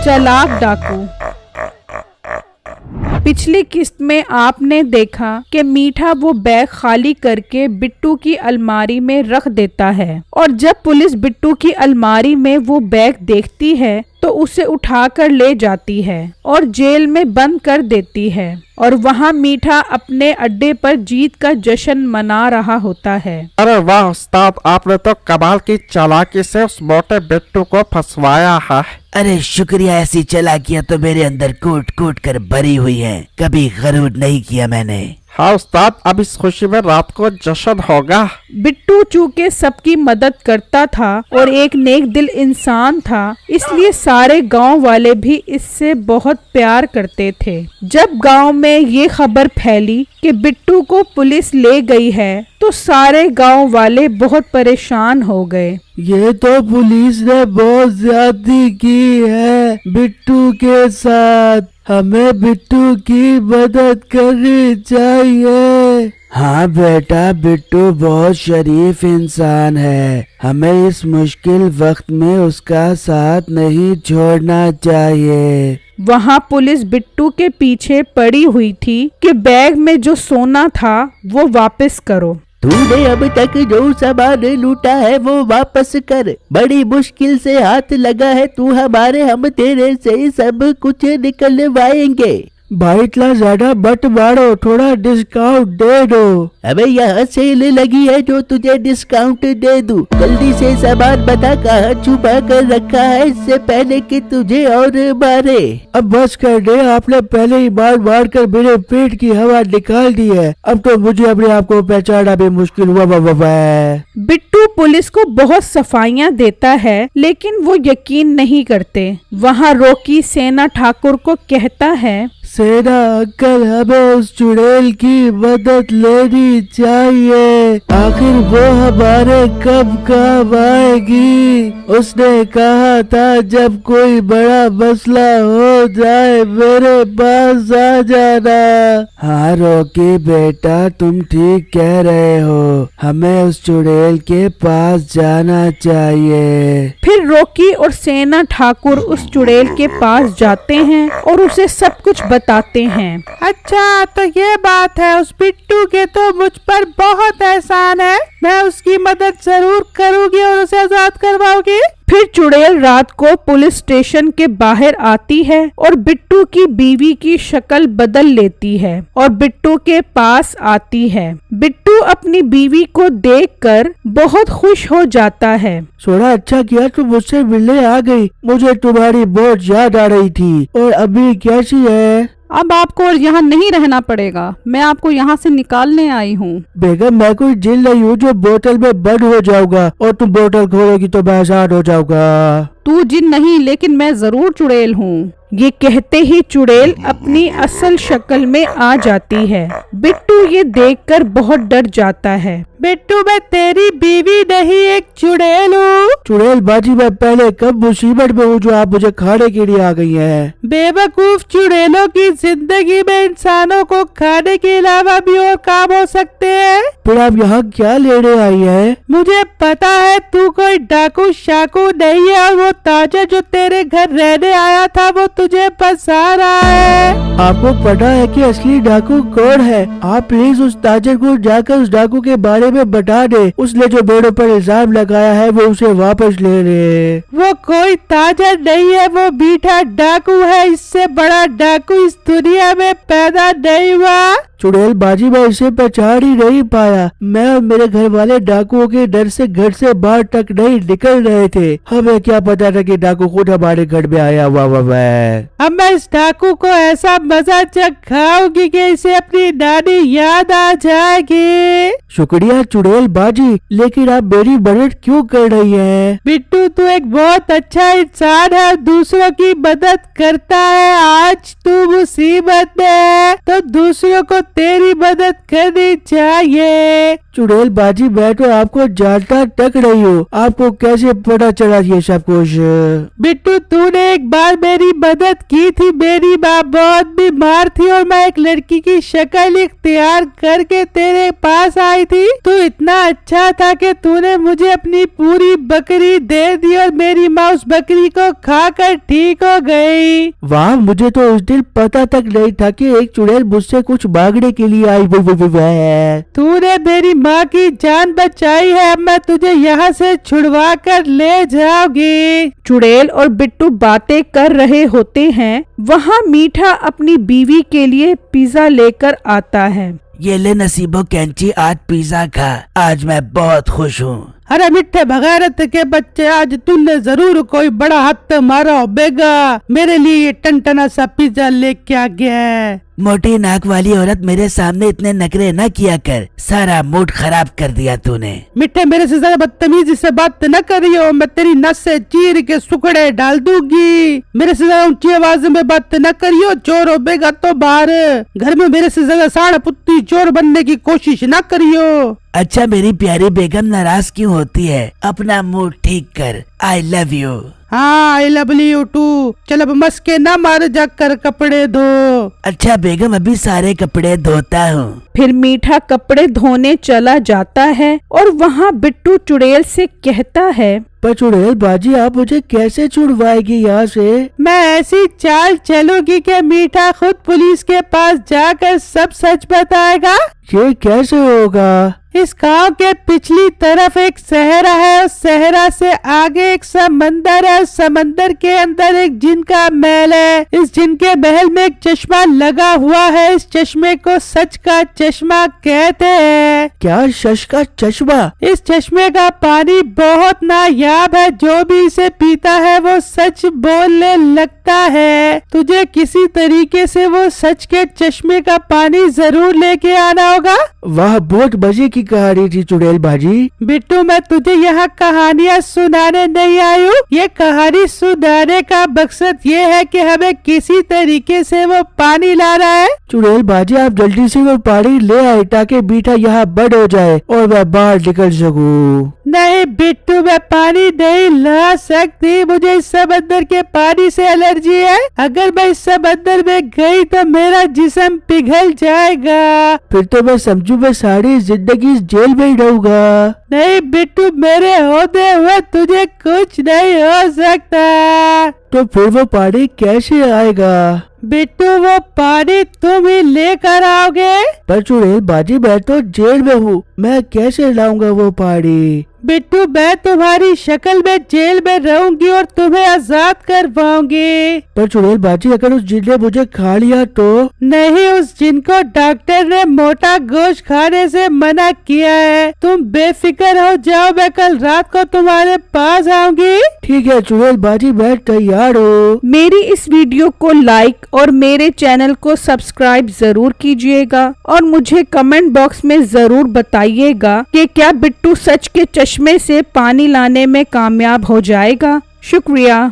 चालाक डाकू। पिछली किस्त में आपने देखा कि मीठा वो बैग खाली करके बिट्टू की अलमारी में रख देता है और जब पुलिस बिट्टू की अलमारी में वो बैग देखती है तो उसे उठाकर ले जाती है और जेल में बंद कर देती है और वहाँ मीठा अपने अड्डे पर जीत का जश्न मना रहा होता है। अरे वाह उस्ताद, आपने तो कमाल की चालाकी से उस मोटे बिट्टू को फंसवाया है। अरे शुक्रिया, ऐसी चालाकियां तो मेरे अंदर कूट कूट कर भरी हुई हैं, कभी गरूर नहीं किया मैंने। हाँ उस्ताद, अब इस खुशी में रात को जश्न होगा। बिट्टू चूंकि सबकी मदद करता था और एक नेक दिल इंसान था, इसलिए सारे गांव वाले भी इससे बहुत प्यार करते थे। जब गांव में ये खबर फैली कि बिट्टू को पुलिस ले गई है तो सारे गांव वाले बहुत परेशान हो गए। ये तो पुलिस ने बहुत ज्यादती की है बिट्टू के साथ, हमें बिट्टू की मदद करनी चाहिए। हाँ बेटा, बिट्टू बहुत शरीफ इंसान है, हमें इस मुश्किल वक्त में उसका साथ नहीं छोड़ना चाहिए। वहाँ पुलिस बिट्टू के पीछे पड़ी हुई थी कि बैग में जो सोना था वो वापस करो। तूने अब तक जो सामान लूटा है वो वापस कर, बड़ी मुश्किल से हाथ लगा है तू हमारे, हम तेरे से सब कुछ निकलवाएंगे। भाई इतना ज्यादा मत मारो, थोड़ा डिस्काउंट दे दो। अबे यहाँ सेल लगी है जो तुझे डिस्काउंट दे दूं। जल्दी से सामान बता, कहाँ छुपा कर रखा है इससे पहले कि तुझे और मारे। अब बस कर दे, आपने पहले ही मार कर मेरे पेट की हवा निकाल दी है, अब तो मुझे अपने आप को पहचाना भी मुश्किल हुआ। बिट्टू पुलिस को बहुत सफाइयाँ देता है लेकिन वो यकीन नहीं करते। वहाँ रॉकी सेना ठाकुर को कहता है, सेना अंकल, हमें उस चुड़ैल की मदद लेनी चाहिए, आखिर वो हमारे कब काम आएगी। उसने कहा था जब कोई बड़ा मसला हो जाए मेरे पास आ जाना। हाँ रॉकी बेटा, तुम ठीक कह रहे हो, हमें उस चुड़ैल के पास जाना चाहिए। फिर रॉकी और सेना ठाकुर उस चुड़ैल के पास जाते हैं और उसे सब कुछ बताते हैं। अच्छा तो ये बात है, उस बिट्टू के तो मुझ पर बहुत एहसान है, मैं उसकी मदद जरूर करूंगी और उसे आजाद करवाऊंगी। फिर चुड़ैल रात को पुलिस स्टेशन के बाहर आती है और बिट्टू की बीवी की शक्ल बदल लेती है और बिट्टू के पास आती है। बिट्टू अपनी बीवी को देखकर बहुत खुश हो जाता है। थोड़ा अच्छा किया तुम मुझसे मिलने आ गई, मुझे तुम्हारी बहुत याद आ रही थी। और अभी कैसी है? अब आपको यहाँ नहीं रहना पड़ेगा, मैं आपको यहाँ से निकालने आई हूँ। बेगम, मैं कोई जिन नहीं हूँ जो बोतल में बंद हो जाऊंगा और तुम बोतल खोलोगी तो मैं आजाद हो जाऊंगा। तू जिन नहीं, लेकिन मैं जरूर चुड़ैल हूँ। ये कहते ही चुड़ैल अपनी असल शक्ल में आ जाती है। बिट्टू ये देखकर बहुत डर जाता है। बिट्टू, मैं तेरी बीवी नहीं, एक चुड़ैल हूँ। चुड़ैल बाजी, मैं पहले कब मुसीबत में हूँ जो आप मुझे खाने के लिए आ गई हैं? बेवकूफ, चुड़ैलों की जिंदगी में इंसानों को खाने के अलावा भी और काम हो सकते हैं। फिर आप यहाँ क्या लेने आई है? मुझे पता है तू कोई डाकू शाकू नहीं है और वो ताजा जो तेरे घर रहने आया था वो तुझे फंसा रहा है। आपको पता है कि असली डाकू कौन है? आप प्लीज उस ताजर को जाकर उस डाकू के बारे में बता दे, उसने जो मेरे ऊपर इल्जाम लगाया है वो उसे वापस ले ले। वो कोई ताजर नहीं है, वो मीठा डाकू है, इससे बड़ा डाकू इस दुनिया में पैदा नहीं हुआ। चुड़ैल बाजी, मैं इसे पहचान ही नहीं पाया। मैं और मेरे घर वाले डाकुओं के डर से घर से बाहर तक नहीं निकल रहे थे, हमें क्या पता था कि डाकू खुद हमारे घर में आया हुआ है। अब मैं इस डाकू को ऐसा मजा चखाऊंगी कि इसे अपनी नानी याद आ जाएगी। शुक्रिया चुड़ैल बाजी, लेकिन आप मेरी मदद क्यों कर रही है? बिट्टू, तू एक बहुत अच्छा इंसान है, दूसरों की मदद करता है। आज तू मुसीबत में है तो दूसरों को तेरी मदद करनी चाहिए। चुड़ैल बाजी मैं तो आपको जानता तक नहीं हूँ, आपको कैसे पता चला ये सब कुछ? बिट्टू तूने एक बार मेरी मदद की थी, मेरी माँ बहुत बीमार थी और मैं एक लड़की की शक्ल इख्तियार करके तेरे पास आई थी। तू इतना अच्छा था कि तूने मुझे अपनी पूरी बकरी दे दी और मेरी माँ उस बकरी को खाकर ठीक हो गई। वाह, मुझे तो उस दिन पता तक नहीं था कि एक चुड़ैल मुझसे कुछ मांगने के लिए आई। तूने मेरी माँ की जान बचाई है, अब मैं तुझे यहाँ से छुड़वा कर ले जाऊंगी। चुड़ैल और बिट्टू बातें कर रहे होते हैं। वहाँ मीठा अपनी बीवी के लिए पिज्जा लेकर आता है। ये ले नसीबो कैंची, आज पिज्जा खा, आज मैं बहुत खुश हूँ। अरे मिठे भगैरत के बच्चे, आज तुमने जरूर कोई बड़ा हाथ मारा हो बेगा, मेरे लिए टनटना सा पिज्जा लेके आ गया है। मोटी नाक वाली औरत, मेरे सामने इतने नखरे न किया कर, सारा मूड खराब कर दिया तूने। मिठे मेरे से ज्यादा बदतमीजी से बात न करियो, मैं तेरी नस से चीर के सुकड़े डाल दूंगी। मेरे से ज्यादा ऊंची आवाज में बात न करियो, चोर हो बेगा तो बाहर। घर में मेरे से ज्यादा साढ़ पुत्ती चोर बनने की कोशिश न करियो। अच्छा मेरी प्यारी बेगम, नाराज क्यों होती है? अपना मूड ठीक कर। I love you. हाँ, आई लव यू टू। चल अब मस्के ना मार, जाकर कपड़े धो। अच्छा बेगम, अभी सारे कपड़े धोता हूँ। फिर मीठा कपड़े धोने चला जाता है और वहाँ बिट्टू चुड़ैल से कहता है, पर चुड़ैल बाजी आप मुझे कैसे छुड़वाएगी यहाँ से? मैं ऐसी चाल चलूंगी कि मीठा खुद पुलिस के पास जाकर सब सच बताएगा। ये कैसे होगा? इस गांव के पिछली तरफ एक सहरा है, उस सहरा से आगे एक समंदर है, उस समंदर के अंदर एक जिन का महल है। इस जिन के महल में एक चश्मा लगा हुआ है, इस चश्मे को सच का चश्मा कहते हैं। क्या सच का चश्मा? इस चश्मे का पानी बहुत नायाब है, जो भी इसे पीता है वो सच बोलने लगता है। तुझे किसी तरीके से वो सच के चश्मे का पानी जरूर लेके आना होगा। वाह, बहुत मजे की कहानी थी चुड़ैल बाजी। बिट्टू, मैं तुझे यहाँ कहानियाँ सुनाने नहीं आई हूँ, ये कहानी सुनाने का मकसद ये है कि हमें किसी तरीके से वो पानी लाना है। चुड़ैल बाजी आप जल्दी से वो पानी ले आए ताकि मीठा यहाँ बंद हो जाए और मैं बाहर निकल सकूँ। नहीं बिट्टू, मैं पानी नहीं ला सकती, मुझे इस समंदर के पानी से एलर्जी है। अगर मैं इस समंदर में गई तो मेरा जिस्म पिघल जाएगा। फिर तो मैं समझू मैं सारी जिंदगी जेल में ही रहूंगा। नहीं बिट्टू, मेरे होते हुए तुझे कुछ नहीं हो सकता। तो फिर वो पानी कैसे आएगा? बिट्टू, वो पानी तुम ही लेकर आओगे। पर चुड़ैल बाजी मैं तो जेल में हूँ, मैं कैसे लाऊंगा वो पानी? बिट्टू, मैं तुम्हारी शक्ल में जेल में रहूंगी और तुम्हें आजाद करवाऊंगी। पर चुड़ैल बाजी अगर उस जिन ने मुझे खा लिया तो? नहीं, उस जिन को डॉक्टर ने मोटा गोश्त खाने से मना किया है। तुम बेफिक्र हो जाओ, मैं कल रात को तुम्हारे पास आऊंगी। ठीक है चुड़ैल बाजी, मैं तैयार हूँ। मेरी इस वीडियो को लाइक और मेरे चैनल को सब्सक्राइब जरूर कीजिएगा और मुझे कमेंट बॉक्स में जरूर बताइएगा कि क्या बिट्टू सच के चश्मे से पानी लाने में कामयाब हो जाएगा। शुक्रिया।